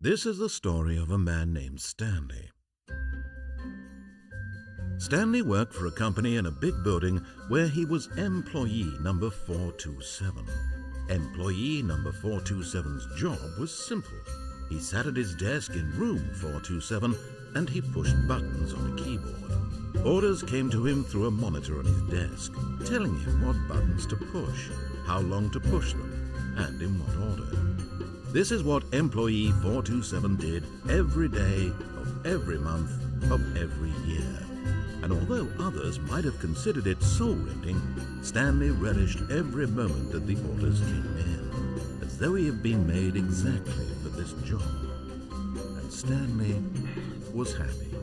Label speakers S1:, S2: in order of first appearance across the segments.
S1: This is the story of a man named Stanley. Stanley worked for a company in a big building where he was employee number 427. Employee number 427's job was simple. He sat at his desk in room 427 and he pushed buttons on a keyboard. Orders came to him through a monitor on his desk, telling him what buttons to push, how long to push them, and in what order. This is what employee 427 did every day of every month of every year. And although others might have considered it soul-rending, Stanley relished every moment that the orders came in, as though he had been made exactly for this job. And Stanley was happy.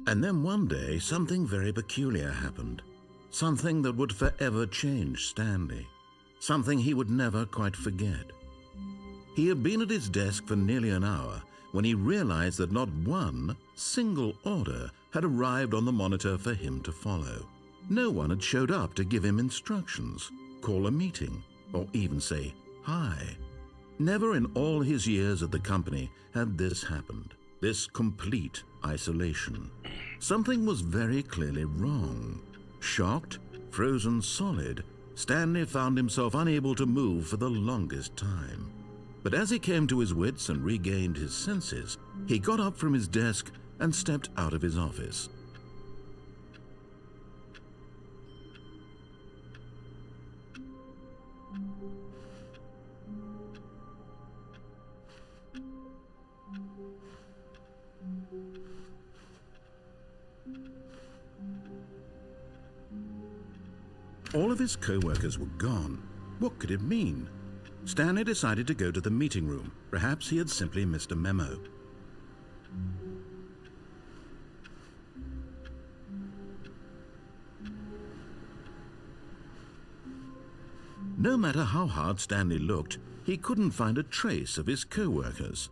S1: And then one day, something very peculiar happened. Something that would forever change Stanley. Something he would never quite forget. He had been at his desk for nearly an hour when he realized that not one single order had arrived on the monitor for him to follow. No one had showed up to give him instructions, call a meeting, or even say hi. Never in all his years at the company had this happened, this complete isolation. Something was very clearly wrong. Shocked, frozen solid, Stanley found himself unable to move for the longest time. But as he came to his wits and regained his senses, he got up from his desk and stepped out of his office. All of his co-workers were gone. What could it mean? Stanley decided to go to the meeting room. Perhaps he had simply missed a memo. No matter how hard Stanley looked, he couldn't find a trace of his co-workers.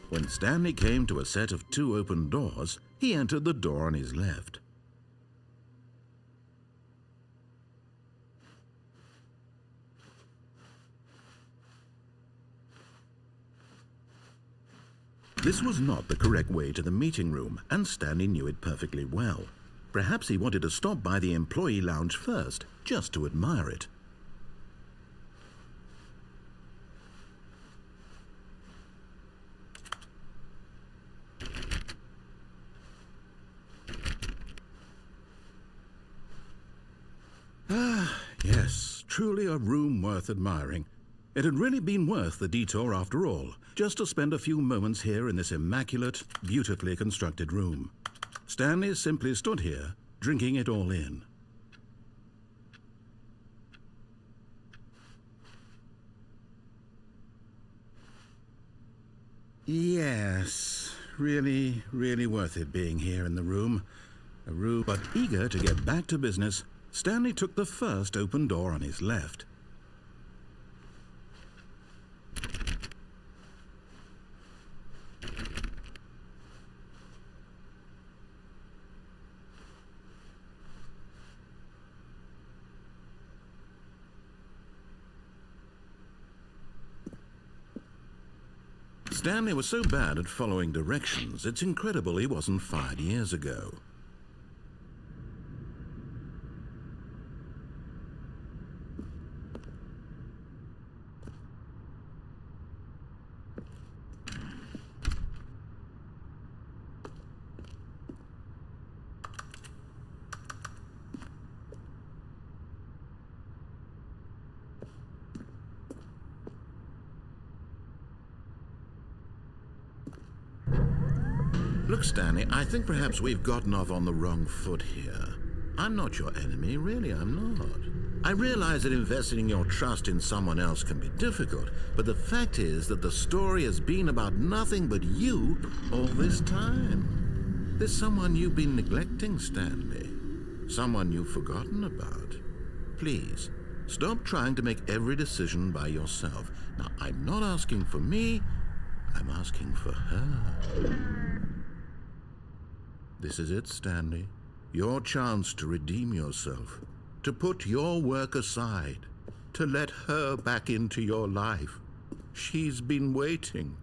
S1: When Stanley came to a set of 2 open doors, he entered the door on his left. This was not the correct way to the meeting room, and Stanley knew it perfectly well. Perhaps he wanted to stop by the employee lounge first, just to admire it. Yes, truly a room worth admiring. It had really been worth the detour after all, just to spend a few moments here in this immaculate, beautifully constructed room. Stanley simply stood here, drinking it all in. Yes, really worth it being here in the room. But eager to get back to business, Stanley took the first open door on his left. Stanley was so bad at following directions, it's incredible he wasn't fired years ago. Look, Stanley, I think perhaps we've gotten off on the wrong foot here. I'm not your enemy, really, I'm not. I realize that investing your trust in someone else can be difficult, but the fact is that the story has been about nothing but you all this time. There's someone you've been neglecting, Stanley. Someone you've forgotten about. Please, stop trying to make every decision by yourself. Now, I'm not asking for me, I'm asking for her. This is it, Stanley. Your chance to redeem yourself. To put your work aside, to let her back into your life. She's been waiting.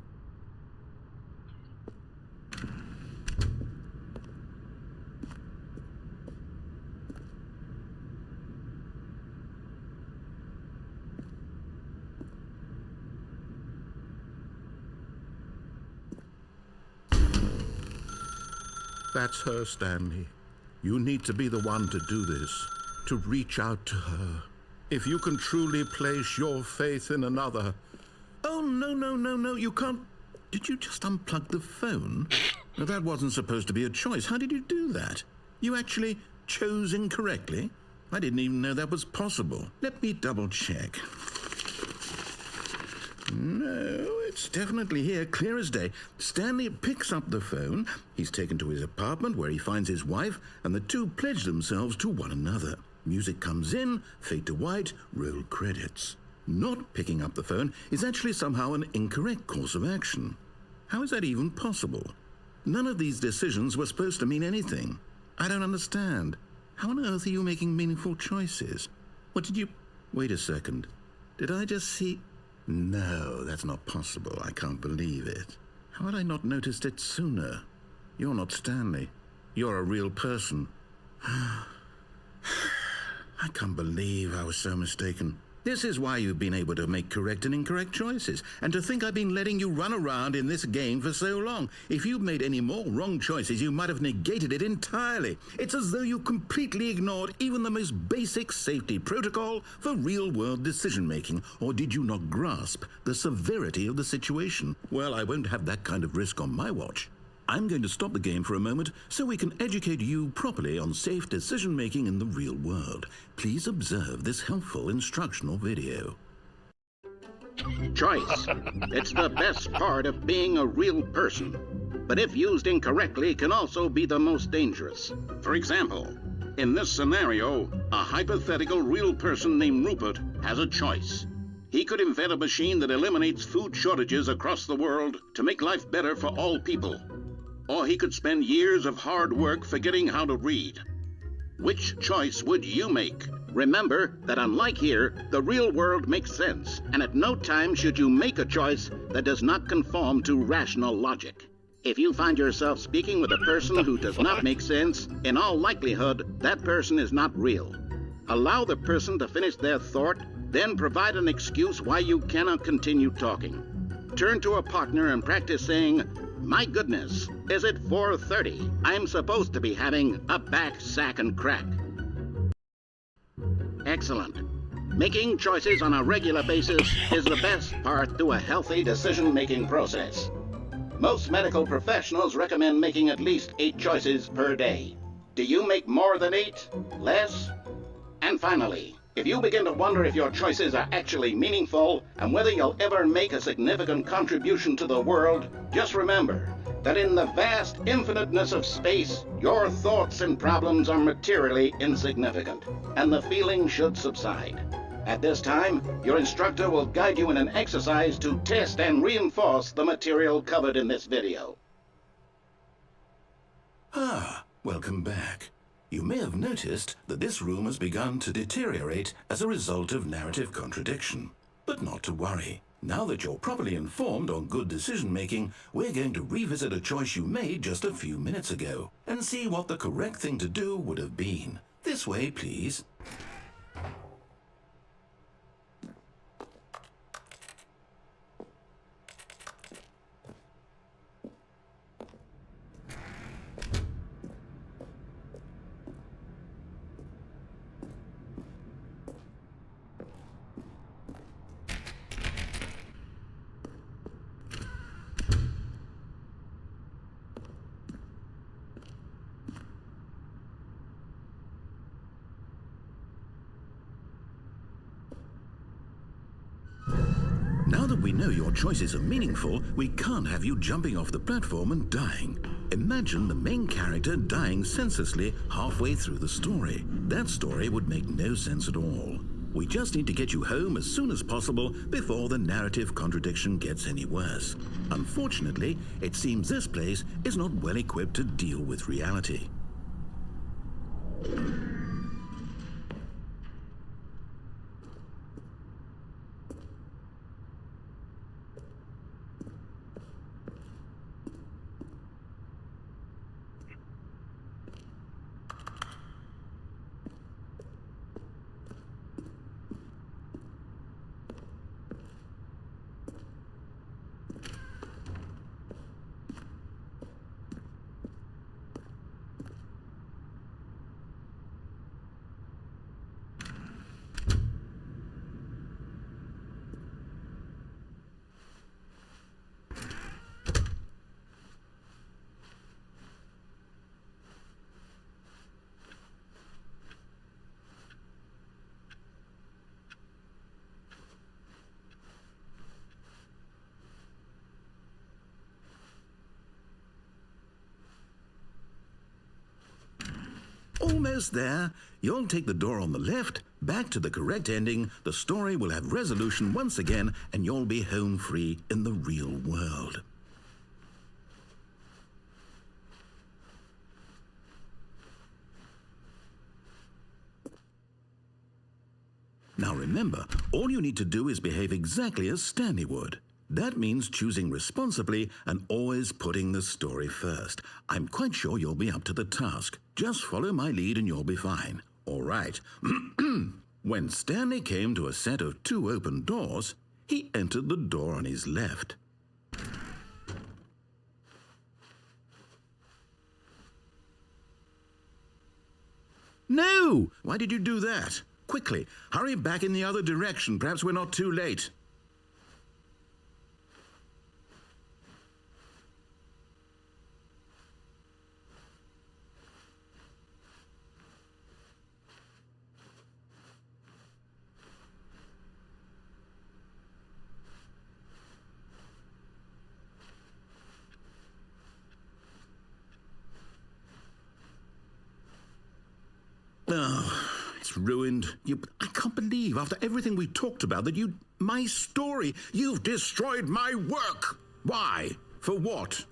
S1: That's her, Stanley. You need to be the one to do this. To reach out to her. If you can truly place your faith in another. Oh, no, you can't. Did you just unplug the phone? No, that wasn't supposed to be a choice. How did you do that? You actually chose incorrectly? I didn't even know that was possible. Let me double check. No, it's definitely here, clear as day. Stanley picks up the phone. He's taken to his apartment where he finds his wife, and the two pledge themselves to one another. Music comes in, fade to white, roll credits. Not picking up the phone is actually somehow an incorrect course of action. How is that even possible? None of these decisions were supposed to mean anything. I don't understand. How on earth are you making meaningful choices? What did you... Wait a second. Did I just see... No, that's not possible. I can't believe it. How had I not noticed it sooner? You're not Stanley. You're a real person. I can't believe I was so mistaken. This is why you've been able to make correct and incorrect choices. And to think I've been letting you run around in this game for so long. If you'd made any more wrong choices, you might have negated it entirely. It's as though you completely ignored even the most basic safety protocol for real-world decision-making. Or did you not grasp the severity of the situation? Well, I won't have that kind of risk on my watch. I'm going to stop the game for a moment so we can educate you properly on safe decision-making in the real world. Please observe this helpful instructional video.
S2: Choice. It's the best part of being a real person. But if used incorrectly, can also be the most dangerous. For example, in this scenario, a hypothetical real person named Rupert has a choice. He could invent a machine that eliminates food shortages across the world to make life better for all people. Or he could spend years of hard work forgetting how to read. Which choice would you make? Remember that unlike here, the real world makes sense, and at no time should you make a choice that does not conform to rational logic. If you find yourself speaking with a person who does not make sense, in all likelihood, that person is not real. Allow the person to finish their thought, then provide an excuse why you cannot continue talking. Turn to a partner and practice saying, "My goodness, is it 4:30? I'm supposed to be having a back, sack, and crack." Excellent. Making choices on a regular basis is the best part to a healthy decision-making process. Most medical professionals recommend making at least 8 choices per day. Do you make more than 8? Less? And finally, if you begin to wonder if your choices are actually meaningful and whether you'll ever make a significant contribution to the world, just remember that in the vast infiniteness of space, your thoughts and problems are materially insignificant, and the feeling should subside. At this time, your instructor will guide you in an exercise to test and reinforce the material covered in this video.
S1: Welcome back. You may have noticed that this room has begun to deteriorate as a result of narrative contradiction. But not to worry. Now that you're properly informed on good decision-making, we're going to revisit a choice you made just a few minutes ago and see what the correct thing to do would have been. This way, please. Now that we know your choices are meaningful, we can't have you jumping off the platform and dying. Imagine the main character dying senselessly halfway through the story. That story would make no sense at all. We just need to get you home as soon as possible before the narrative contradiction gets any worse. Unfortunately, it seems this place is not well equipped to deal with reality. Almost there. You'll take the door on the left, back to the correct ending, the story will have resolution once again, and you'll be home free in the real world. Now remember, all you need to do is behave exactly as Stanley would. That means choosing responsibly and always putting the story first. I'm quite sure you'll be up to the task. Just follow my lead and you'll be fine. All right. When Stanley came to a set of 2 open doors, he entered the door on his left. No! Why did you do that? Quickly, hurry back in the other direction. Perhaps we're not too late. Oh, it's ruined. I can't believe, after everything we talked about, that my story, you've destroyed my work. Why? For what?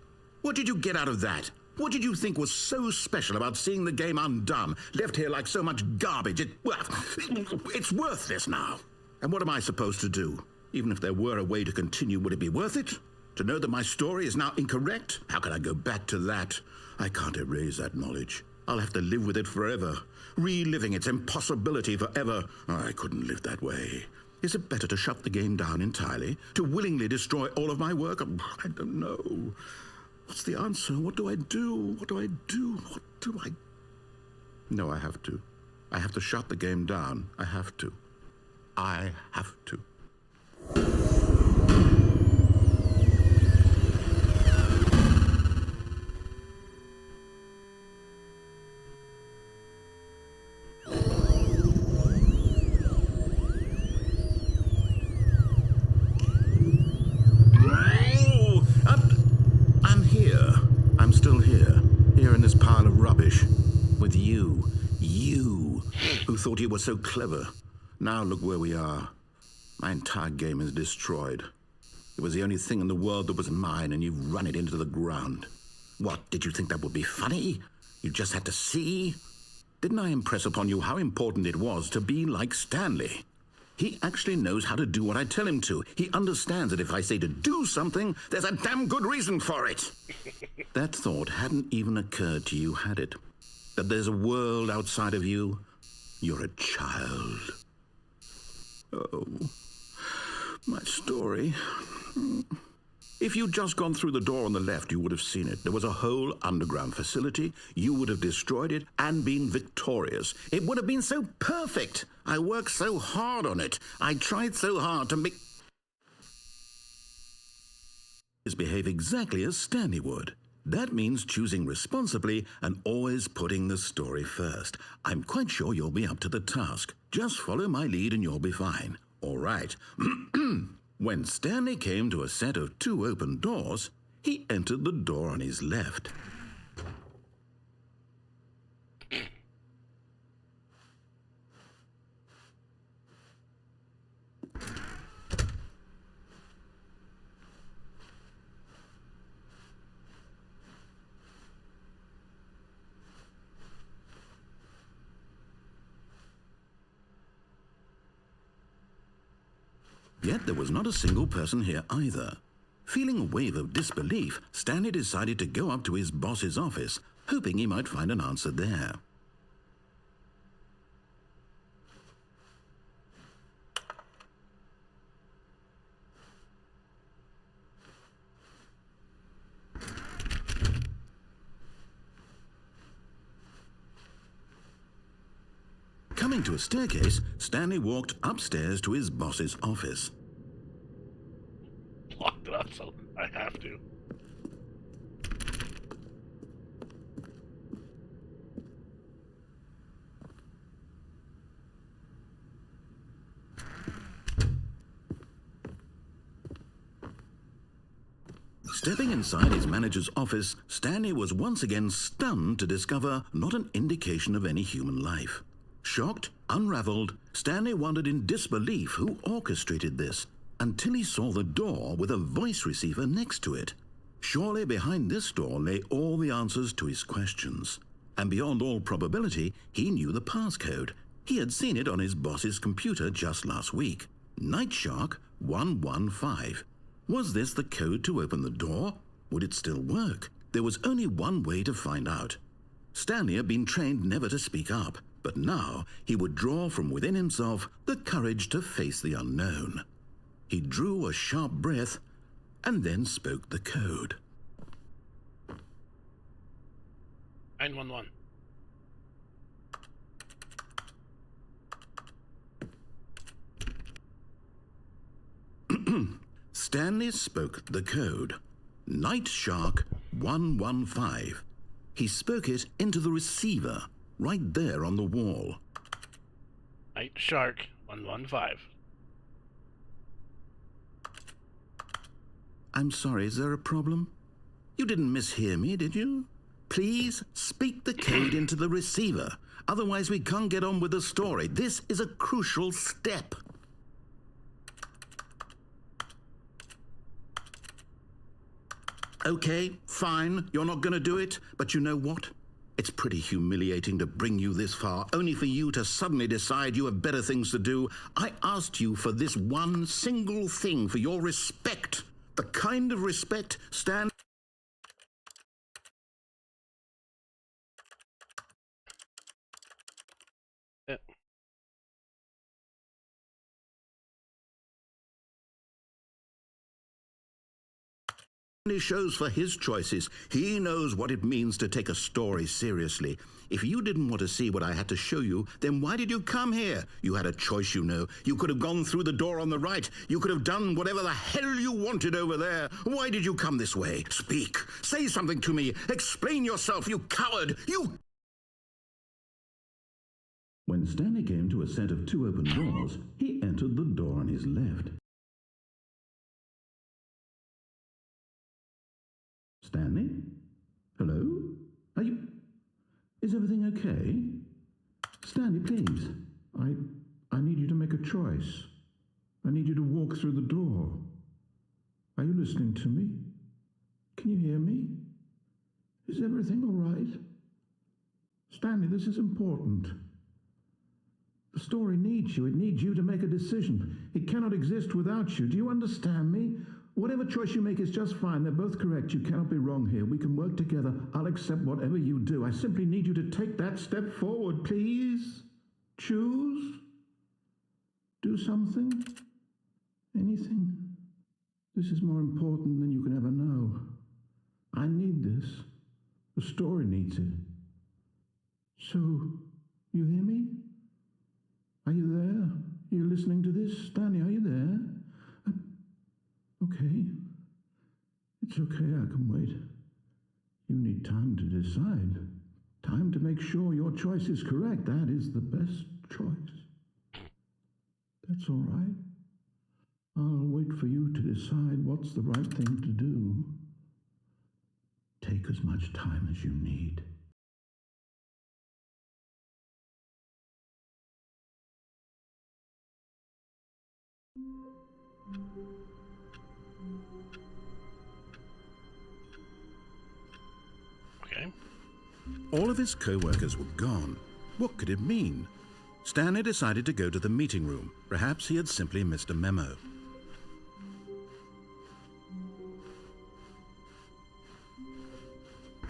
S1: What did you get out of that? What did you think was so special about seeing the game undone, left here like so much garbage? It's worthless now. And what am I supposed to do? Even if there were a way to continue, would it be worth it? To know that my story is now incorrect? How can I go back to that? I can't erase that knowledge. I'll have to live with it forever, reliving its impossibility forever. I couldn't live that way. Is it better to shut the game down entirely? To willingly destroy all of my work? I don't know. What's the answer? What do I do? What do I do? What do I... No, I have to. I have to shut the game down. I have to. I have to. With you who thought you were so clever. Now look where we are. My entire game is destroyed. It was the only thing in the world that was mine, and you've run it into the ground. What, did you think that would be funny? You just had to see? Didn't I impress upon you how important it was to be like Stanley? He actually knows how to do what I tell him to. He understands that if I say to do something, there's a damn good reason for it. That thought hadn't even occurred to you, had it? That there's a world outside of you? You're a child. Oh, my story. If you'd just gone through the door on the left, you would have seen it. There was a whole underground facility. You would have destroyed it and been victorious. It would have been so perfect. I worked so hard on it. I tried so hard to make... behave exactly as Stanley would. That means choosing responsibly and always putting the story first. I'm quite sure you'll be up to the task. Just follow my lead and you'll be fine. All right. When Stanley came to a set of 2 open doors, he entered the door on his left. Yet there was not a single person here either. Feeling a wave of disbelief, Stanley decided to go up to his boss's office, hoping he might find an answer there. Coming to a staircase, Stanley walked upstairs to his boss's office.
S3: Locked it up, so I have to.
S1: Stepping inside his manager's office, Stanley was once again stunned to discover not an indication of any human life. Shocked, unraveled, Stanley wondered in disbelief who orchestrated this, until he saw the door with a voice receiver next to it. Surely behind this door lay all the answers to his questions. And beyond all probability, he knew the passcode. He had seen it on his boss's computer just last week. Nightshark 115. Was this the code to open the door? Would it still work? There was only one way to find out. Stanley had been trained never to speak up, but now he would draw from within himself the courage to face the unknown. He drew a sharp breath and then spoke the code.
S3: 911.
S1: Stanley spoke the code. Nightshark 115. He spoke it into the receiver, right there on the wall.
S3: Nightshark 115.
S1: I'm sorry, is there a problem? You didn't mishear me, did you? Please speak the code into the receiver. Otherwise we can't get on with the story. This is a crucial step. Okay, fine, you're not going to do it, but you know what? It's pretty humiliating to bring you this far, only for you to suddenly decide you have better things to do. I asked you for this one single thing, for your respect. The kind of respect Stan... He shows for his choices. He knows what it means to take a story seriously. If you didn't want to see what I had to show you, then why did you come here? You had a choice, you know. You could have gone through the door on the right. You could have done whatever the hell you wanted over there. Why did you come this way? Speak. Say something to me. Explain yourself, you coward. You... When Stanley came to a set of 2 open doors, he entered the door on his left. Stanley? Hello? Are you... Is everything okay? Stanley, please. I need you to make a choice. I need you to walk through the door. Are you listening to me? Can you hear me? Is everything all right? Stanley, this is important. The story needs you. It needs you to make a decision. It cannot exist without you. Do you understand me? Whatever choice you make is just fine. They're both correct. You cannot be wrong here. We can work together. I'll accept whatever you do. I simply need you to take that step forward, please. Choose. Do something. Anything. This is more important than you can ever know. I need this. The story needs it. So, you hear me? Are you there? Are you listening to this? Stanley, are you there? Okay. It's okay, I can wait. You need time to decide. Time to make sure your choice is correct. That is the best choice. That's all right. I'll wait for you to decide what's the right thing to do. Take as much time as you need.
S3: Okay.
S1: All of his co-workers were gone. What could it mean? Stanley decided to go to the meeting room. Perhaps he had simply missed a memo.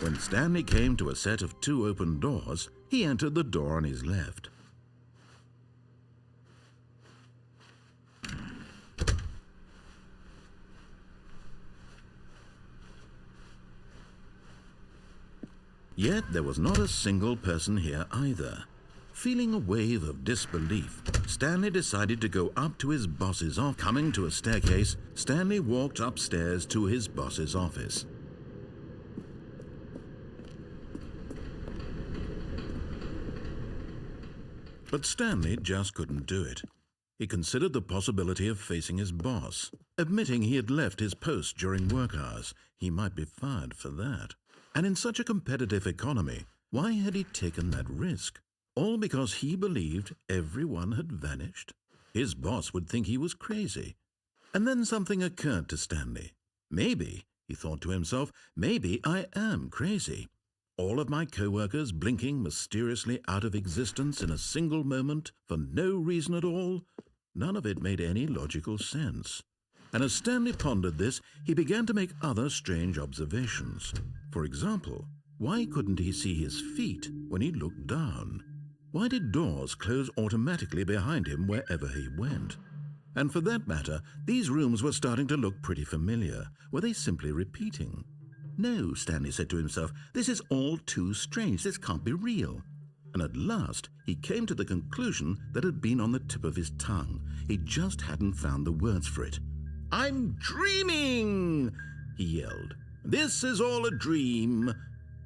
S1: When Stanley came to a set of 2 open doors, he entered the door on his left. Yet there was not a single person here either. Feeling a wave of disbelief, Stanley decided to go up to his boss's office. Coming to a staircase, Stanley walked upstairs to his boss's office. But Stanley just couldn't do it. He considered the possibility of facing his boss. Admitting he had left his post during work hours, he might be fired for that. And in such a competitive economy, why had he taken that risk? All because he believed everyone had vanished? His boss would think he was crazy. And then something occurred to Stanley. Maybe, he thought to himself, maybe I am crazy. All of my co-workers blinking mysteriously out of existence in a single moment for no reason at all. None of it made any logical sense. And as Stanley pondered this, he began to make other strange observations. For example, why couldn't he see his feet when he looked down? Why did doors close automatically behind him wherever he went? And for that matter, these rooms were starting to look pretty familiar. Were they simply repeating? No, Stanley said to himself, this is all too strange. This can't be real. And at last, he came to the conclusion that had been on the tip of his tongue. He just hadn't found the words for it. "I'm dreaming!" he yelled. "This is all a dream."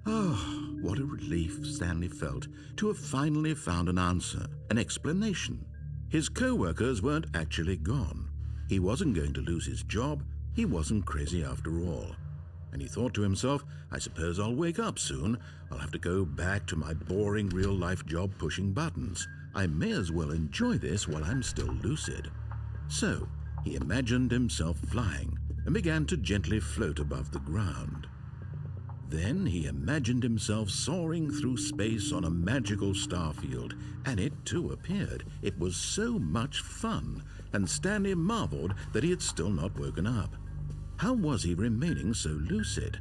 S1: Oh, what a relief Stanley felt to have finally found an answer, an explanation. His co-workers weren't actually gone. He wasn't going to lose his job. He wasn't crazy after all. And he thought to himself, I suppose I'll wake up soon. I'll have to go back to my boring real-life job pushing buttons. I may as well enjoy this while I'm still lucid. So, he imagined himself flying and began to gently float above the ground. Then he imagined himself soaring through space on a magical starfield, and it too appeared. It was so much fun, and Stanley marveled that he had still not woken up. How was he remaining so lucid?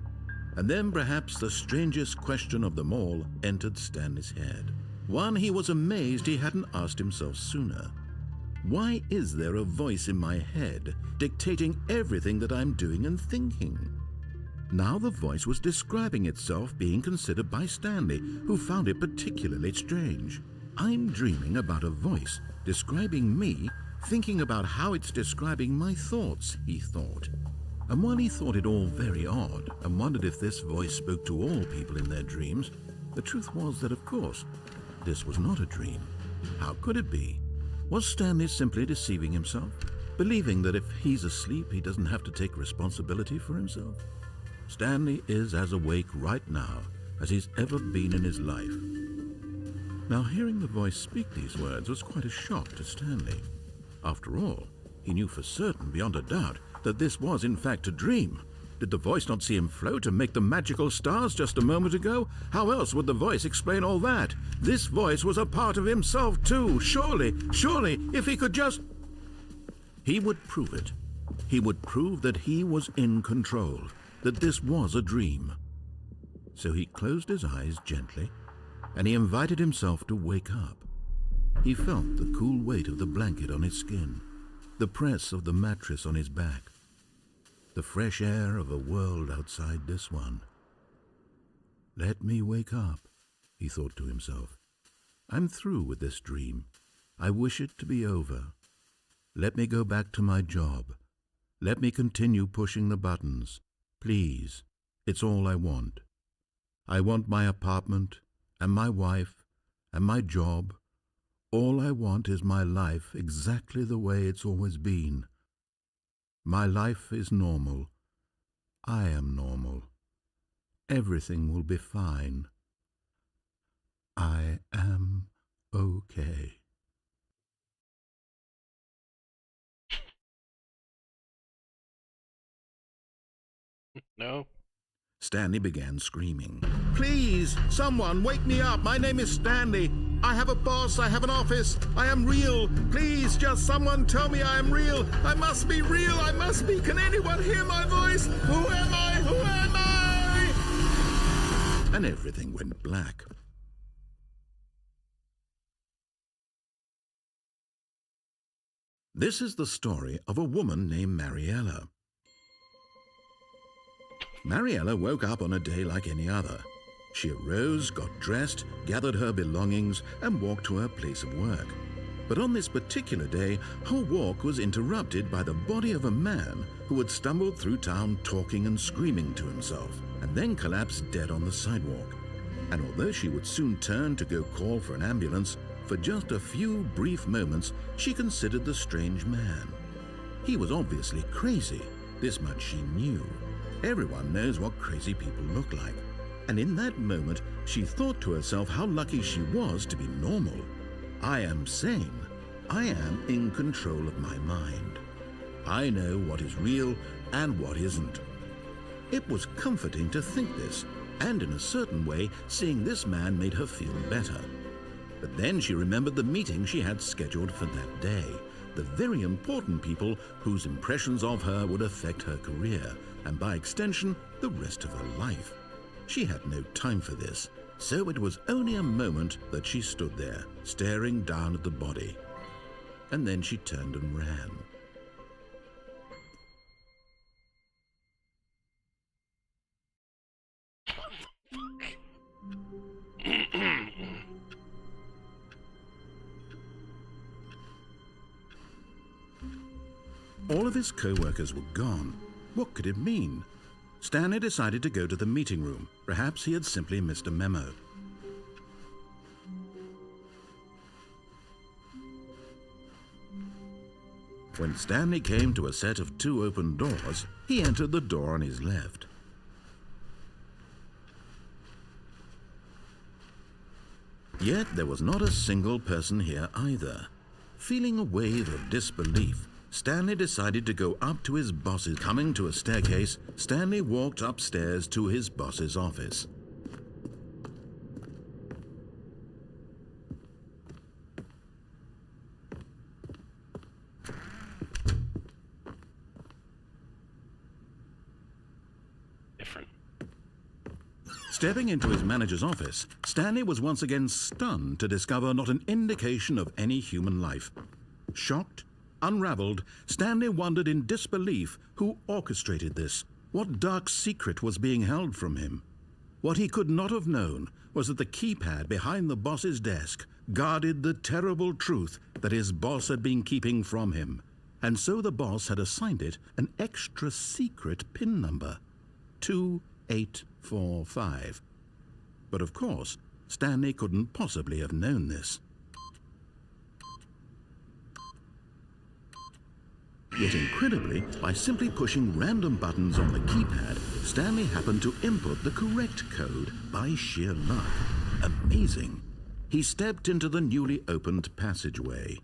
S1: And then perhaps the strangest question of them all entered Stanley's head. One he was amazed he hadn't asked himself sooner. Why is there a voice in my head dictating everything that I'm doing and thinking? Now the voice was describing itself being considered by Stanley, who found it particularly strange. I'm dreaming about a voice describing me, thinking about how it's describing my thoughts, he thought. And while he thought it all very odd and wondered if this voice spoke to all people in their dreams, the truth was that, of course, this was not a dream. How could it be? Was Stanley simply deceiving himself, believing that if he's asleep, he doesn't have to take responsibility for himself? Stanley is as awake right now as he's ever been in his life. Now, hearing the voice speak these words was quite a shock to Stanley. After all, he knew for certain, beyond a doubt, that this was in fact a dream. Did the voice not see him float and make the magical stars just a moment ago? How else would the voice explain all that? This voice was a part of himself too. Surely, if he could just... He would prove it. He would prove that he was in control, that this was a dream. So he closed his eyes gently, and he invited himself to wake up. He felt the cool weight of the blanket on his skin, the press of the mattress on his back, the fresh air of a world outside this one. Let me wake up, he thought to himself. I'm through with this dream. I wish it to be over. Let me go back to my job. Let me continue pushing the buttons. Please, it's all I want. I want my apartment and my wife and my job. All I want is my life exactly the way it's always been. My life is normal. I am normal. Everything will be fine. I am okay.
S3: No.
S1: Stanley began screaming. Please, someone, wake me up. My name is Stanley. I have a boss. I have an office. I am real. Please, just someone tell me I am real. I must be real. I must be. Can anyone hear my voice? Who am I? Who am I? And everything went black. This is the story of a woman named Mariella. Mariella woke up on a day like any other. She arose, got dressed, gathered her belongings, and walked to her place of work. But on this particular day, her walk was interrupted by the body of a man who had stumbled through town talking and screaming to himself, and then collapsed dead on the sidewalk. And although she would soon turn to go call for an ambulance, for just a few brief moments she considered the strange man. He was obviously crazy, this much she knew. Everyone knows what crazy people look like. And in that moment, she thought to herself how lucky she was to be normal. I am sane. I am in control of my mind. I know what is real and what isn't. It was comforting to think this, and in a certain way, seeing this man made her feel better. But then she remembered the meeting she had scheduled for that day, the very important people whose impressions of her would affect her career, and by extension, the rest of her life. She had no time for this, so it was only a moment that she stood there, staring down at the body. And then she turned and ran. All of his co-workers were gone. What could it mean? Stanley decided to go to the meeting room. Perhaps he had simply missed a memo. When Stanley came to a set of 2 open doors, he entered the door on his left. Yet there was not a single person here either. Feeling a wave of disbelief, Stanley decided to go up to his boss's. Coming to a staircase, Stanley walked upstairs to his boss's office.
S3: Different.
S1: Stepping into his manager's office, Stanley was once again stunned to discover not an indication of any human life. Shocked, unraveled, Stanley wondered in disbelief who orchestrated this, what dark secret was being held from him. What he could not have known was that the keypad behind the boss's desk guarded the terrible truth that his boss had been keeping from him, and so the boss had assigned it an extra secret PIN number, 2845. But of course, Stanley couldn't possibly have known this. Yet incredibly, by simply pushing random buttons on the keypad, Stanley happened to input the correct code by sheer luck. Amazing. He stepped into the newly opened passageway.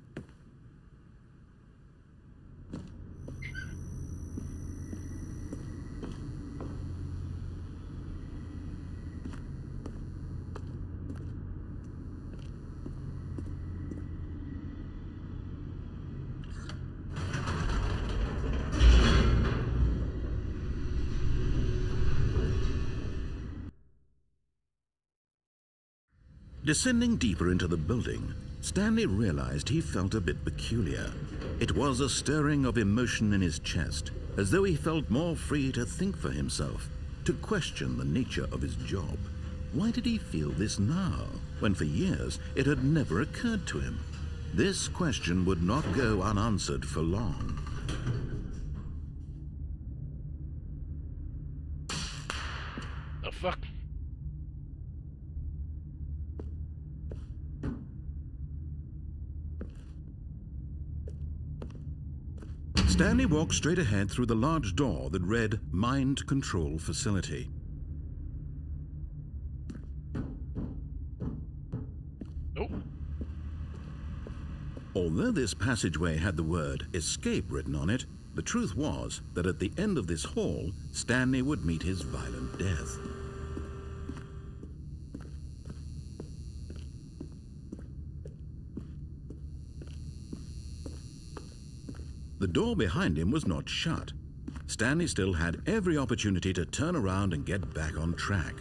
S1: Descending deeper into the building, Stanley realized he felt a bit peculiar. It was a stirring of emotion in his chest, as though he felt more free to think for himself, to question the nature of his job. Why did he feel this now, when for years it had never occurred to him? This question would not go unanswered for long.
S3: The fuck?
S1: Stanley walked straight ahead through the large door that read Mind Control Facility.
S3: Oh.
S1: Although this passageway had the word escape written on it, the truth was that at the end of this hall, Stanley would meet his violent death. The door behind him was not shut. Stanley still had every opportunity to turn around and get back on track.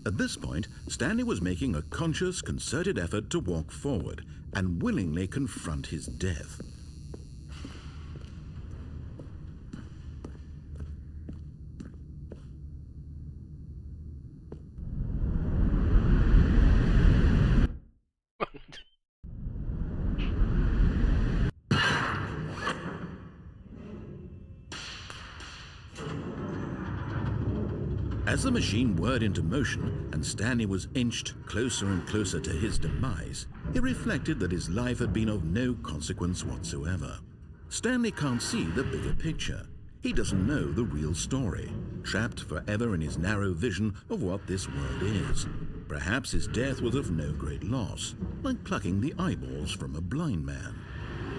S1: At this point, Stanley was making a conscious, concerted effort to walk forward and willingly confront his death. As the machine whirred into motion and Stanley was inched closer and closer to his demise, he reflected that his life had been of no consequence whatsoever. Stanley can't see the bigger picture. He doesn't know the real story, trapped forever in his narrow vision of what this world is. Perhaps his death was of no great loss, like plucking the eyeballs from a blind man.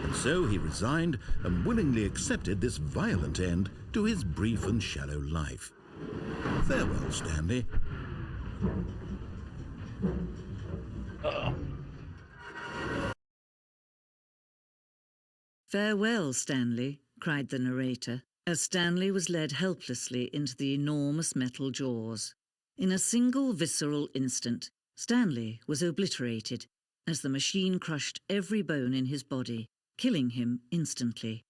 S1: And so he resigned and willingly accepted this violent end to his brief and shallow life. Farewell, Stanley.
S3: Uh-oh.
S4: "Farewell, Stanley," cried the narrator, as Stanley was led helplessly into the enormous metal jaws. In a single visceral instant, Stanley was obliterated as the machine crushed every bone in his body, killing him instantly.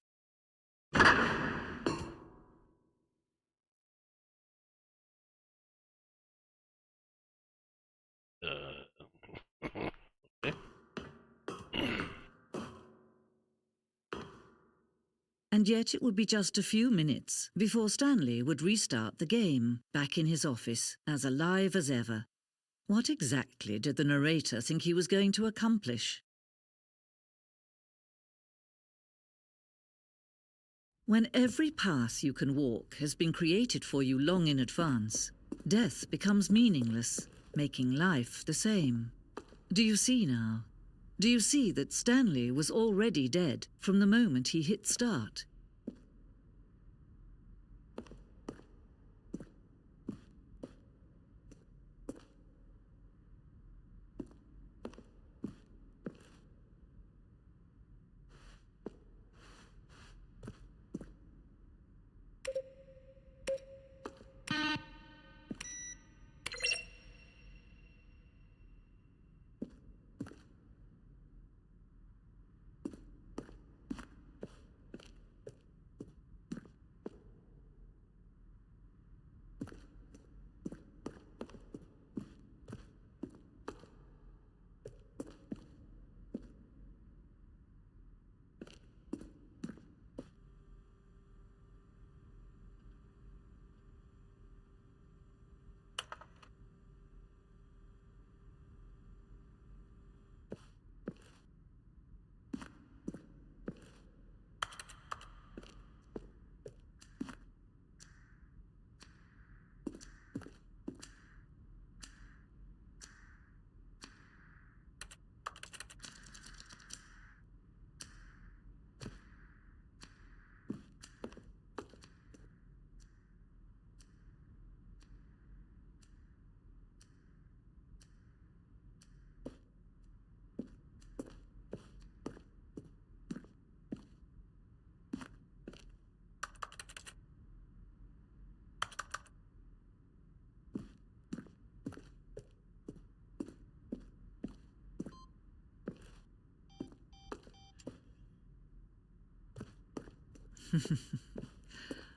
S3: Okay.
S4: And yet it would be just a few minutes before Stanley would restart the game, back in his office, as alive as ever. What exactly did the narrator think he was going to accomplish? When every path you can walk has been created for you long in advance, death becomes meaningless, making life the same. Do you see now? Do you see that Stanley was already dead from the moment he hit start?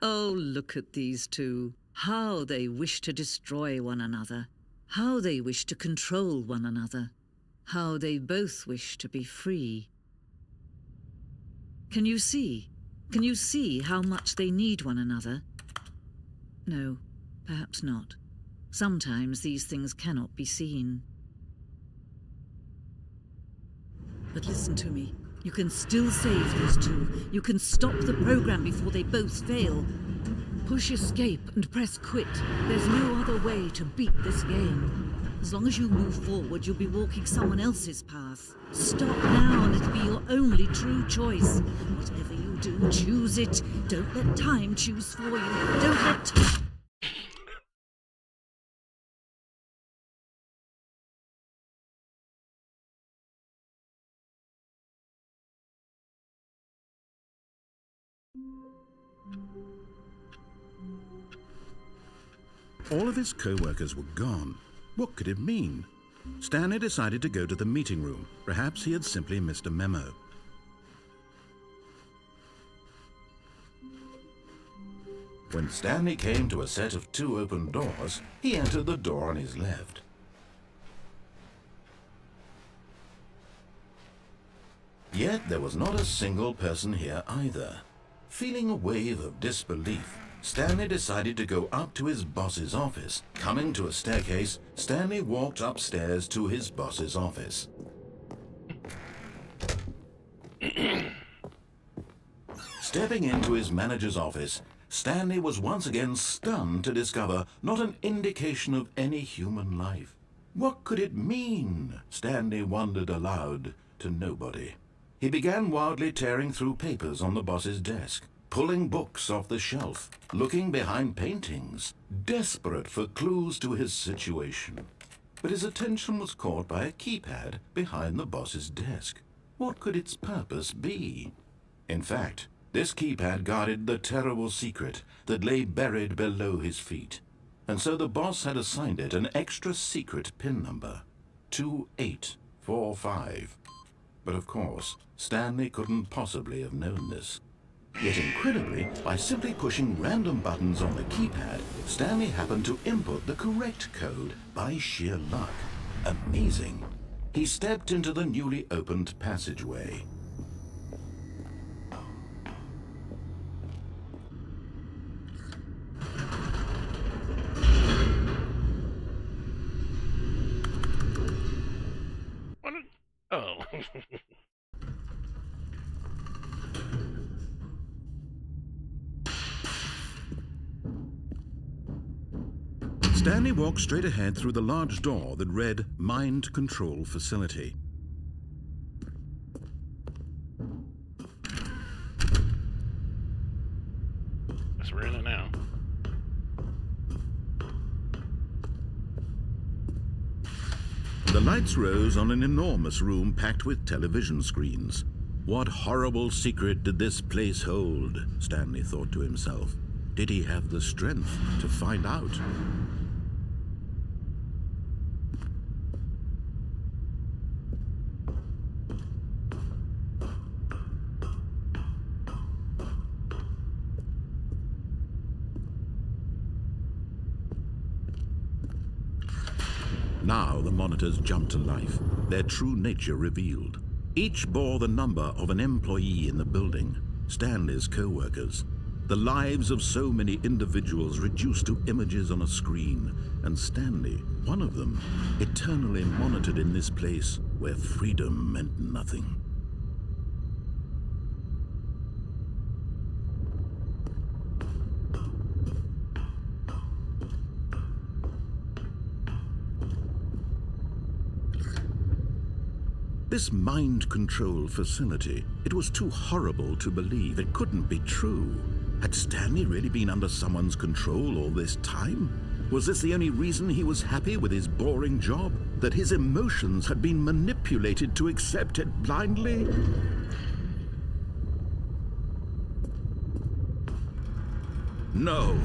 S4: Oh, look at these two. How they wish to destroy one another. How they wish to control one another. How they both wish to be free. Can you see? Can you see how much they need one another? No, perhaps not. Sometimes these things cannot be seen. But listen to me. You can still save these two. You can stop the program before they both fail. Push escape and press quit. There's no other way to beat this game. As long as you move forward, you'll be walking someone else's path. Stop now and it'll be your only true choice. Whatever you do, choose it. Don't let time choose for you. Don't let time...
S1: All of his co-workers were gone. What could it mean? Stanley decided to go to the meeting room. Perhaps he had simply missed a memo. When Stanley came to a set of 2 open doors, he entered the door on his left. Yet there was not a single person here either. Feeling a wave of disbelief, Stanley decided to go up to his boss's office. Coming to a staircase, Stanley walked upstairs to his boss's office. Stepping into his manager's office, Stanley was once again stunned to discover not an indication of any human life. What could it mean? Stanley wondered aloud to nobody. He began wildly tearing through papers on the boss's desk, pulling books off the shelf, looking behind paintings, desperate for clues to his situation. But his attention was caught by a keypad behind the boss's desk. What could its purpose be? In fact, this keypad guarded the terrible secret that lay buried below his feet. And so the boss had assigned it an extra secret PIN number, 2845. But of course, Stanley couldn't possibly have known this. Yet incredibly, by simply pushing random buttons on the keypad, Stanley happened to input the correct code by sheer luck. Amazing. He stepped into the newly opened passageway.
S3: What? Oh.
S1: Stanley walked straight ahead through the large door that read Mind Control Facility.
S3: Guess we're in it now.
S1: The lights rose on an enormous room packed with television screens. What horrible secret did this place hold? Stanley thought to himself. Did he have the strength to find out? Now the monitors jumped to life, their true nature revealed. Each bore the number of an employee in the building, Stanley's co-workers. The lives of so many individuals reduced to images on a screen, and Stanley, one of them, eternally monitored in this place where freedom meant nothing. This mind control facility, it was too horrible to believe. It couldn't be true. Had Stanley really been under someone's control all this time? Was this the only reason he was happy with his boring job? That his emotions had been manipulated to accept it blindly? No,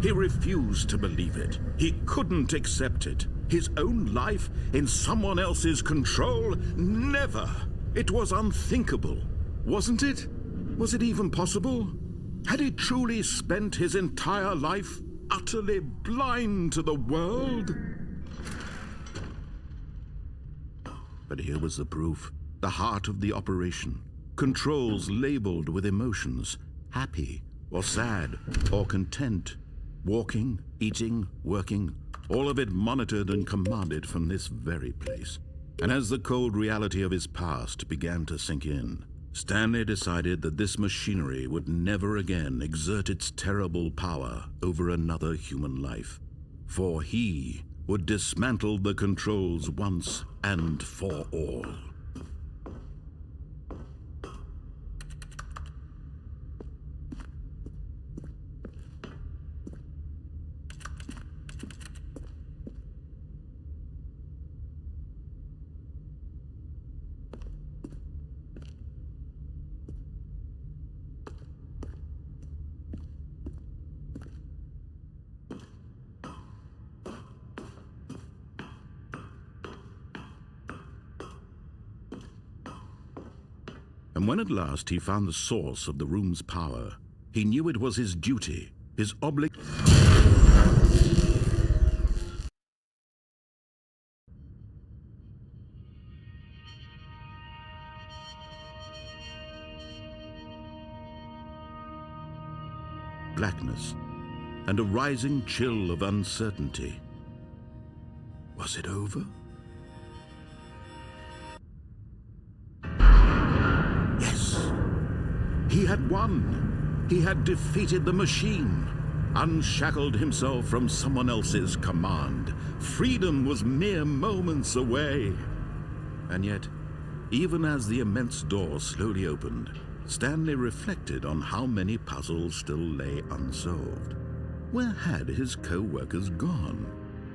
S1: he refused to believe it. He couldn't accept it. His own life in someone else's control? Never! It was unthinkable, wasn't it? Was it even possible? Had he truly spent his entire life utterly blind to the world? But here was the proof, the heart of the operation. Controls labeled with emotions, happy or sad or content, walking, eating, working, all of it monitored and commanded from this very place. And as the cold reality of his past began to sink in, Stanley decided that this machinery would never again exert its terrible power over another human life, for he would dismantle the controls once and for all. And when at last he found the source of the room's power, he knew it was his duty, his obligation. Blackness and a rising chill of uncertainty. Was it over? He had won. He had defeated the machine, unshackled himself from someone else's command. Freedom was mere moments away. And yet, even as the immense door slowly opened, Stanley reflected on how many puzzles still lay unsolved. Where had his co-workers gone?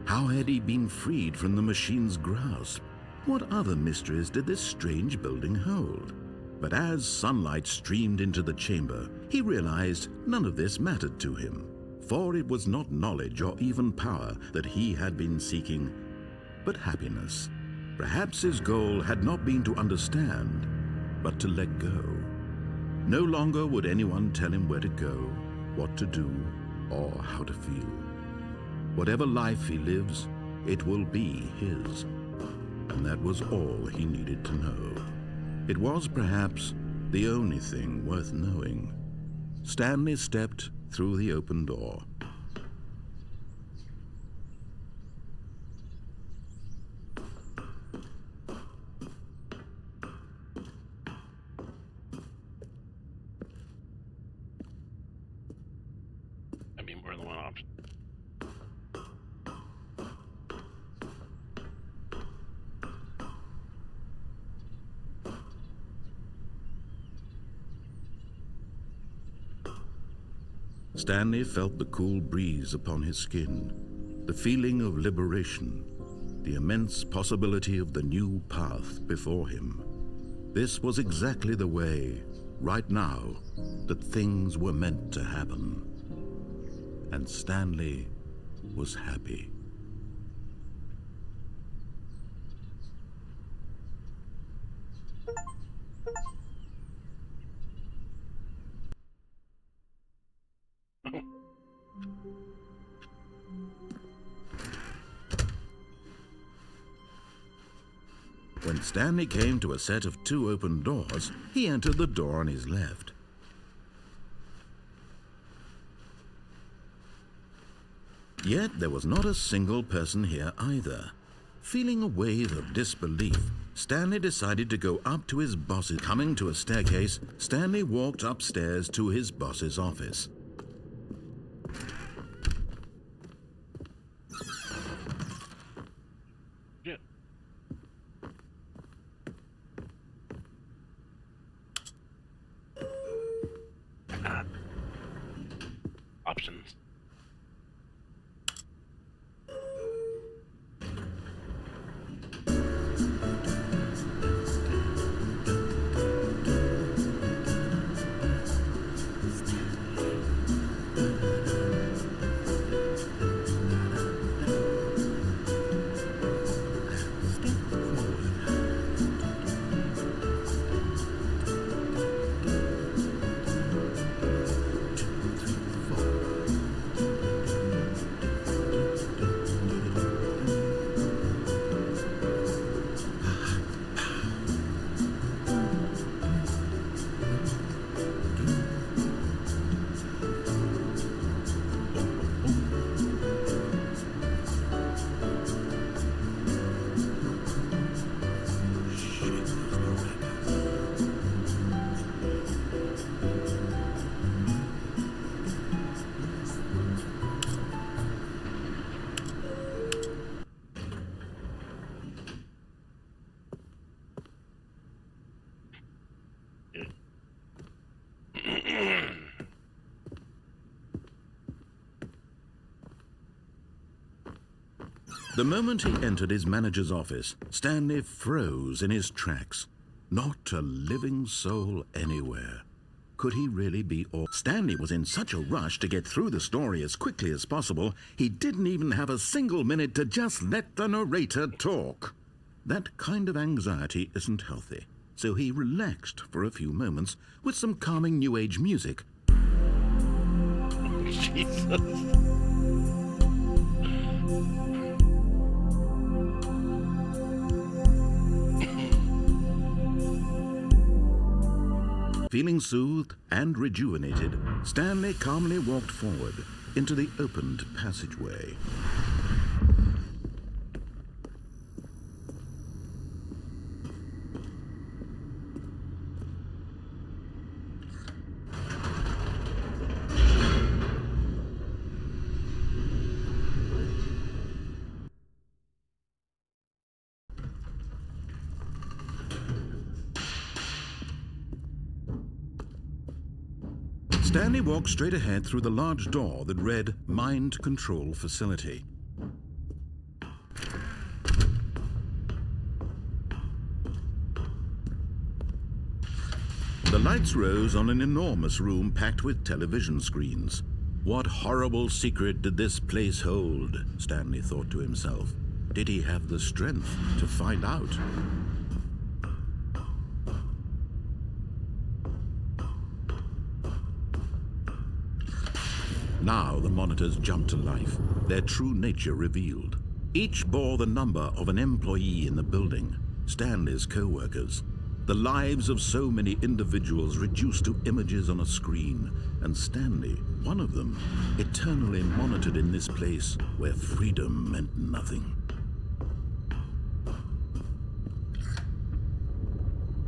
S1: How had he been freed from the machine's grasp? What other mysteries did this strange building hold? But as sunlight streamed into the chamber, he realized none of this mattered to him, for it was not knowledge or even power that he had been seeking, but happiness. Perhaps his goal had not been to understand, but to let go. No longer would anyone tell him where to go, what to do, or how to feel. Whatever life he lives, it will be his. And that was all he needed to know. It was perhaps the only thing worth knowing. Stanley stepped through the open door.
S3: That'd be more than one option.
S1: Stanley felt the cool breeze upon his skin, the feeling of liberation, the immense possibility of the new path before him. This was exactly the way, right now, that things were meant to happen. And Stanley was happy. When Stanley came to a set of 2 open doors, he entered the door on his left. Yet there was not a single person here either. Feeling a wave of disbelief, Stanley decided to go up to his boss's. Coming to a staircase, Stanley walked upstairs to his boss's office.
S3: Yeah. Options.
S1: The moment he entered his manager's office, Stanley froze in his tracks. Not a living soul anywhere. Could he really be all? Stanley was in such a rush to get through the story as quickly as possible, he didn't even have a single minute to just let the narrator talk. That kind of anxiety isn't healthy, so he relaxed for a few moments with some calming New Age music.
S3: Jesus.
S1: Feeling soothed and rejuvenated, Stanley calmly walked forward into the opened passageway. Stanley walked straight ahead through the large door that read Mind Control Facility. The lights rose on an enormous room packed with television screens. What horrible secret did this place hold? Stanley thought to himself. Did he have the strength to find out? Now the monitors jumped to life, their true nature revealed. Each bore the number of an employee in the building, Stanley's co-workers. The lives of so many individuals reduced to images on a screen, and Stanley, one of them, eternally monitored in this place where freedom meant nothing.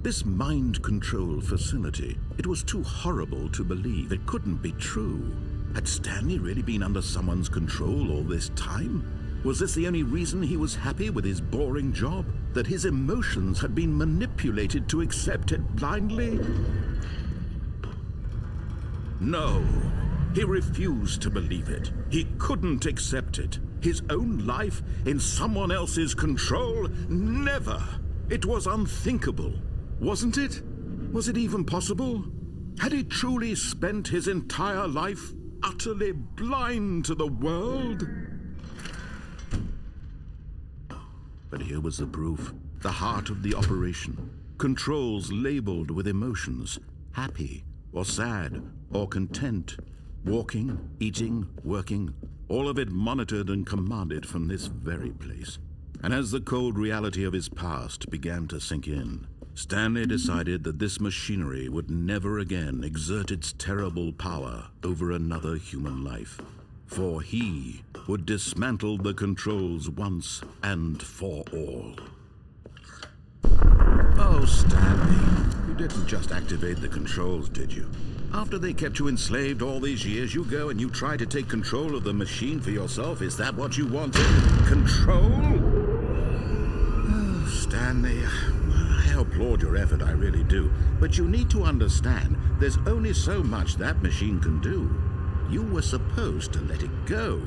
S1: This mind control facility, it was too horrible to believe. It couldn't be true. Had Stanley really been under someone's control all this time? Was this the only reason he was happy with his boring job? That his emotions had been manipulated to accept it blindly? No, he refused to believe it. He couldn't accept it. His own life in someone else's control? Never! It was unthinkable, wasn't it? Was it even possible? Had he truly spent his entire life utterly blind to the world? But here was the proof, the heart of the operation. Controls labeled with emotions, happy or sad or content, walking, eating, working, all of it monitored and commanded from this very place. And as the cold reality of his past began to sink in, Stanley decided that this machinery would never again exert its terrible power over another human life, for he would dismantle the controls once and for all. Oh, Stanley, you didn't just activate the controls, did you? After they kept you enslaved all these years, you go and you try to take control of the machine for yourself. Is that what you wanted? Control? Oh, Stanley, I applaud your effort, I really do. But you need to understand, there's only so much that machine can do. You were supposed to let it go,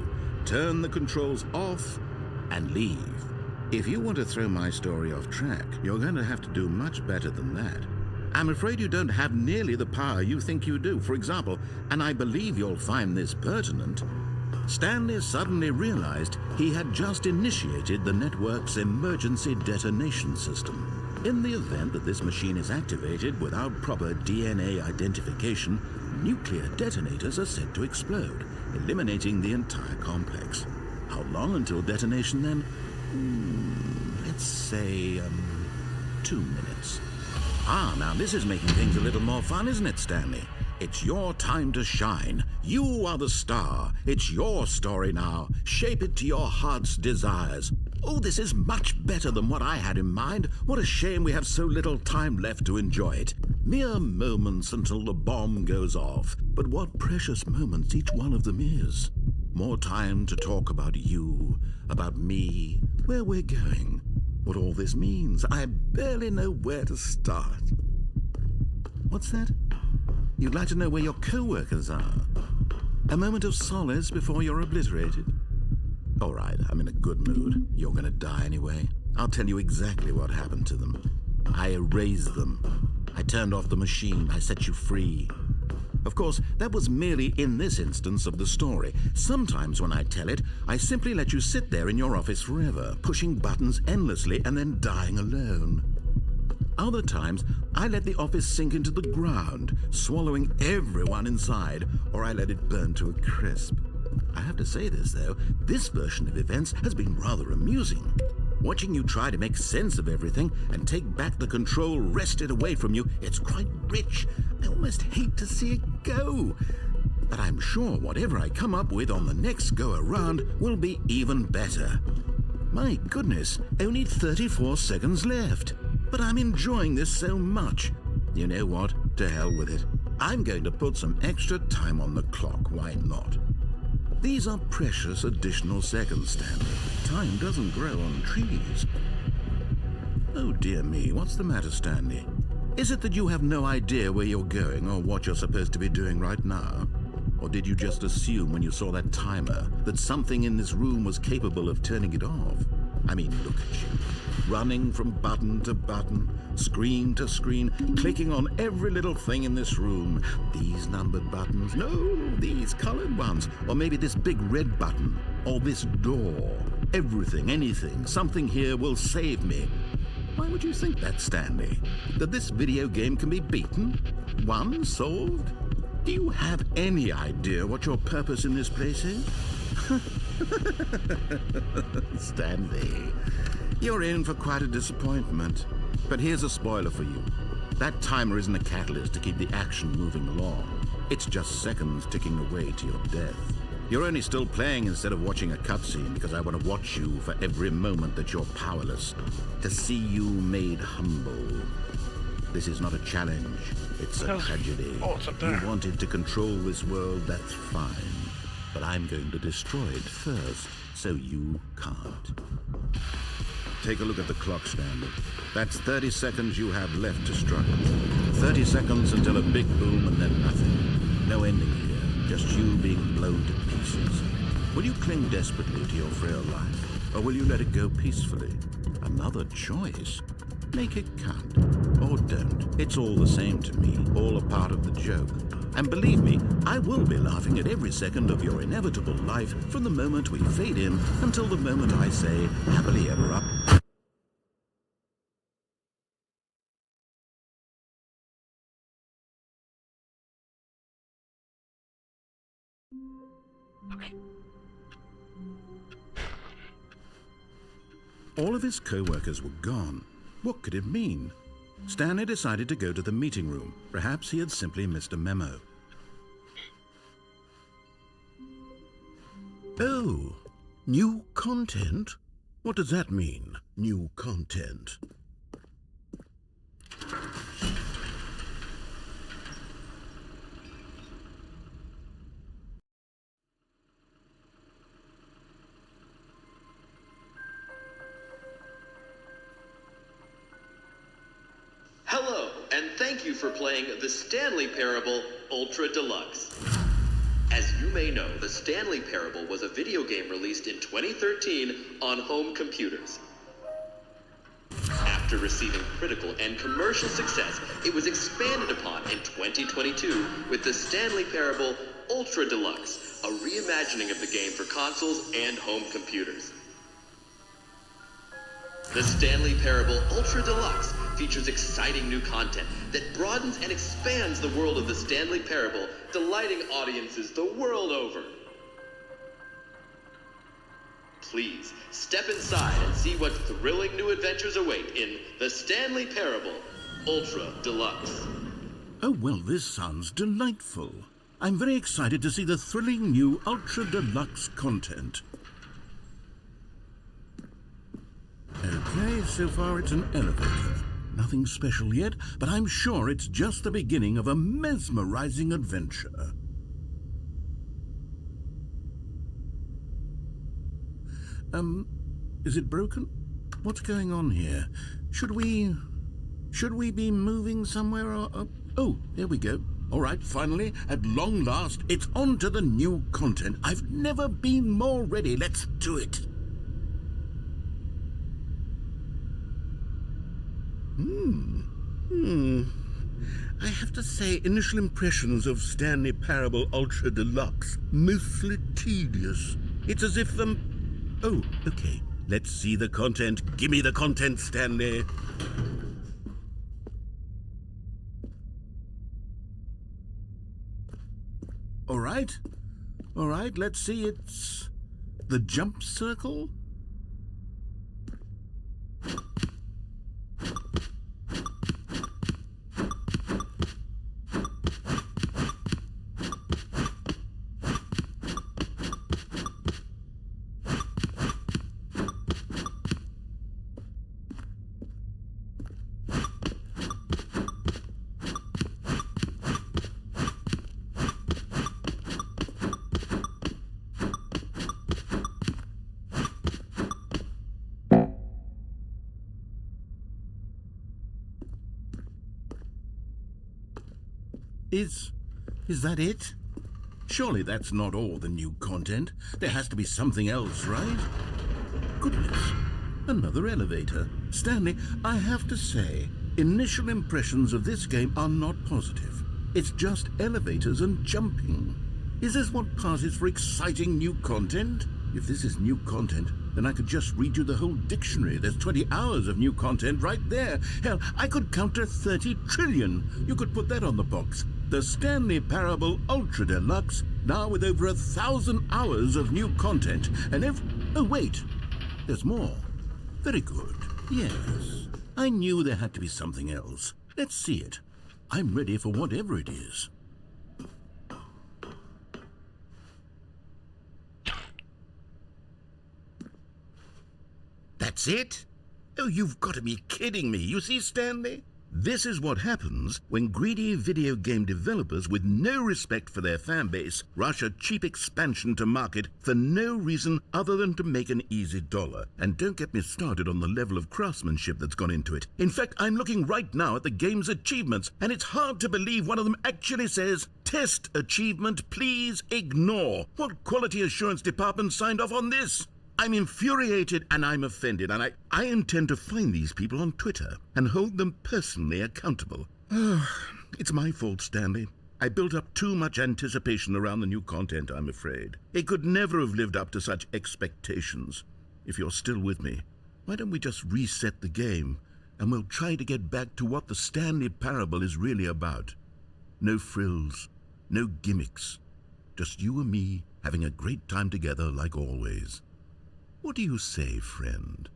S1: turn the controls off, and leave. If you want to throw my story off track, you're going to have to do much better than that. I'm afraid you don't have nearly the power you think you do. For example, and I believe you'll find this pertinent, Stanley suddenly realized he had just initiated the network's emergency detonation system. In the event that this machine is activated without proper DNA identification, nuclear detonators are said to explode, eliminating the entire complex. How long until detonation then? Let's say, 2 minutes. Ah, now this is making things a little more fun, isn't it, Stanley? It's your time to shine. You are the star. It's your story now. Shape it to your heart's desires. Oh, this is much better than what I had in mind. What a shame we have so little time left to enjoy it. Mere moments until the bomb goes off. But what precious moments each one of them is. More time to talk about you, about me, where we're going, what all this means. I barely know where to start. What's that? You'd like to know where your co-workers are? A moment of solace before you're obliterated? All right, I'm in a good mood. You're gonna die anyway. I'll tell you exactly what happened to them. I erased them. I turned off the machine. I set you free. Of course, that was merely in this instance of the story. Sometimes when I tell it, I simply let you sit there in your office forever, pushing buttons endlessly and then dying alone. Other times, I let the office sink into the ground, swallowing everyone inside, or I let it burn to a crisp. I have to say this, though, this version of events has been rather amusing. Watching you try to make sense of everything and take back the control wrested away from you, it's quite rich. I almost hate to see it go. But I'm sure whatever I come up with on the next go-around will be even better. My goodness, only 34 seconds left. But I'm enjoying this so much. You know what? To hell with it. I'm going to put some extra time on the clock. Why not? These are precious additional seconds, Stanley. Time doesn't grow on trees. Oh dear me, what's the matter, Stanley? Is it that you have no idea where you're going or what you're supposed to be doing right now? Or did you just assume when you saw that timer that something in this room was capable of turning it off? I mean, look at you, running from button to button, screen to screen, clicking on every little thing in this room. These numbered buttons, no, these colored ones, or maybe this big red button, or this door. Everything, anything, something here will save me. Why would you think that, Stanley? That this video game can be beaten? Won? Solved? Do you have any idea what your purpose in this place is? Stanley, you're in for quite a disappointment. But here's a spoiler for you. That timer isn't a catalyst to keep the action moving along. It's just seconds ticking away to your death. You're only still playing instead of watching a cutscene because I want to watch you for every moment that you're powerless, to see you made humble. This is not a challenge, it's a tragedy.
S3: Oh, it's up there.
S1: You wanted to control this world, that's fine. But I'm going to destroy it first, so you can't. Take a look at the clock, Stanley. That's 30 seconds you have left to struggle. 30 seconds until a big boom and then nothing. No ending here, just you being blown to pieces. Will you cling desperately to your frail life, or will you let it go peacefully? Another choice. Make it count, or don't. It's all the same to me, all a part of the joke. And believe me, I will be laughing at every second of your inevitable life from the moment we fade in until the moment I say, happily ever up.
S3: Okay.
S1: All of his co-workers were gone. What could it mean? Stanley decided to go to the meeting room. Perhaps he had simply missed a memo. Oh, new content? What does that mean, new content?
S5: Hello, and thank you for playing The Stanley Parable Ultra Deluxe. As you may know, The Stanley Parable was a video game released in 2013 on home computers. After receiving critical and commercial success, it was expanded upon in 2022 with The Stanley Parable Ultra Deluxe, a reimagining of the game for consoles and home computers. The Stanley Parable Ultra Deluxe features exciting new content that broadens and expands the world of the Stanley Parable, delighting audiences the world over. Please, step inside and see what thrilling new adventures await in The Stanley Parable Ultra Deluxe.
S1: Oh, well, this sounds delightful. I'm very excited to see the thrilling new Ultra Deluxe content. Okay, so far it's an elevator. Nothing special yet, but I'm sure it's just the beginning of a mesmerizing adventure. Is it broken? What's going on here? Should we be moving somewhere or... Oh, there we go. All right, finally, at long last, it's on to the new content. I've never been more ready. Let's do it. I have to say, initial impressions of Stanley Parable Ultra Deluxe, mostly tedious. It's as if Oh, okay. Let's see the content. Give me the content, Stanley. All right, let's see. It's the jump circle. Is that it? Surely that's not all the new content. There has to be something else, right? Goodness, another elevator. Stanley, I have to say, initial impressions of this game are not positive. It's just elevators and jumping. Is this what passes for exciting new content? If this is new content, then I could just read you the whole dictionary. There's 20 hours of new content right there. Hell, I could count to 30 trillion. You could put that on the box. The Stanley Parable Ultra Deluxe, now with over 1,000 hours of new content. And oh wait, there's more. Very good. Yes, I knew there had to be something else. Let's see it. I'm ready for whatever it is. That's it? Oh, you've got to be kidding me. You see, Stanley? This is what happens when greedy video game developers with no respect for their fan base rush a cheap expansion to market for no reason other than to make an easy dollar. And don't get me started on the level of craftsmanship that's gone into it. In fact, I'm looking right now at the game's achievements, and it's hard to believe one of them actually says, "Test achievement, please ignore." What quality assurance department signed off on this? I'm infuriated and I'm offended, and I intend to find these people on Twitter and hold them personally accountable. It's my fault, Stanley. I built up too much anticipation around the new content, I'm afraid. It could never have lived up to such expectations. If you're still with me, why don't we just reset the game and we'll try to get back to what the Stanley Parable is really about. No frills, no gimmicks. Just you and me having a great time together like always. What do you say, friend?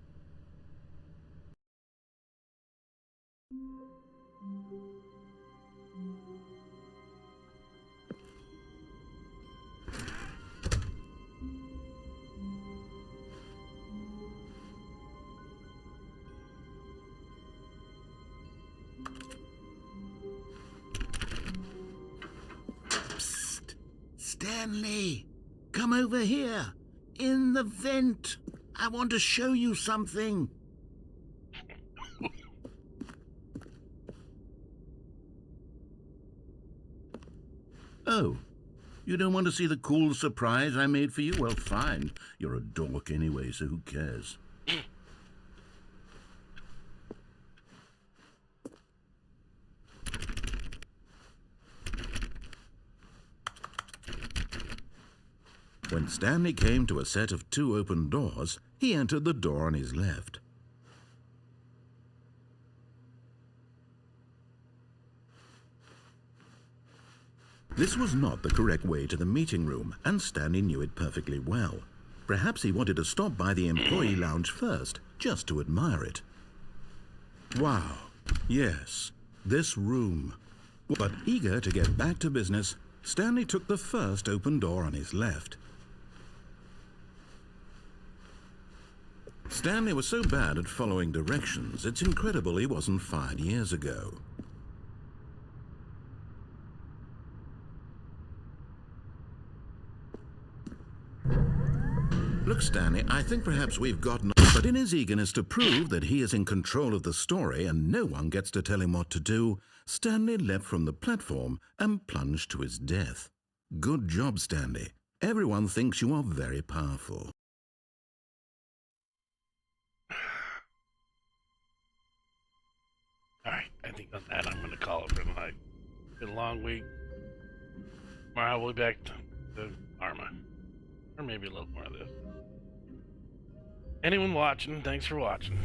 S1: Psst! Stanley! Come over here! In the vent. I want to show you something. Oh, you don't want to see the cool surprise I made for you? Well, fine. You're a dork anyway, so who cares? When Stanley came to a set of 2 open doors, he entered the door on his left. This was not the correct way to the meeting room, and Stanley knew it perfectly well. Perhaps he wanted to stop by the employee lounge first, just to admire it. Wow, yes, this room. But eager to get back to business, Stanley took the first open door on his left. Stanley was so bad at following directions, it's incredible he wasn't fired years ago. Look, Stanley, I think perhaps we've gotten... But in his eagerness to prove that he is in control of the story and no one gets to tell him what to do, Stanley leapt from the platform and plunged to his death. Good job, Stanley. Everyone thinks you are very powerful.
S3: Alright, I think on that I'm going to call it for tonight. It's been a long week. Tomorrow we'll be back to Arma. Or maybe a little more of this. Anyone watching, thanks for watching.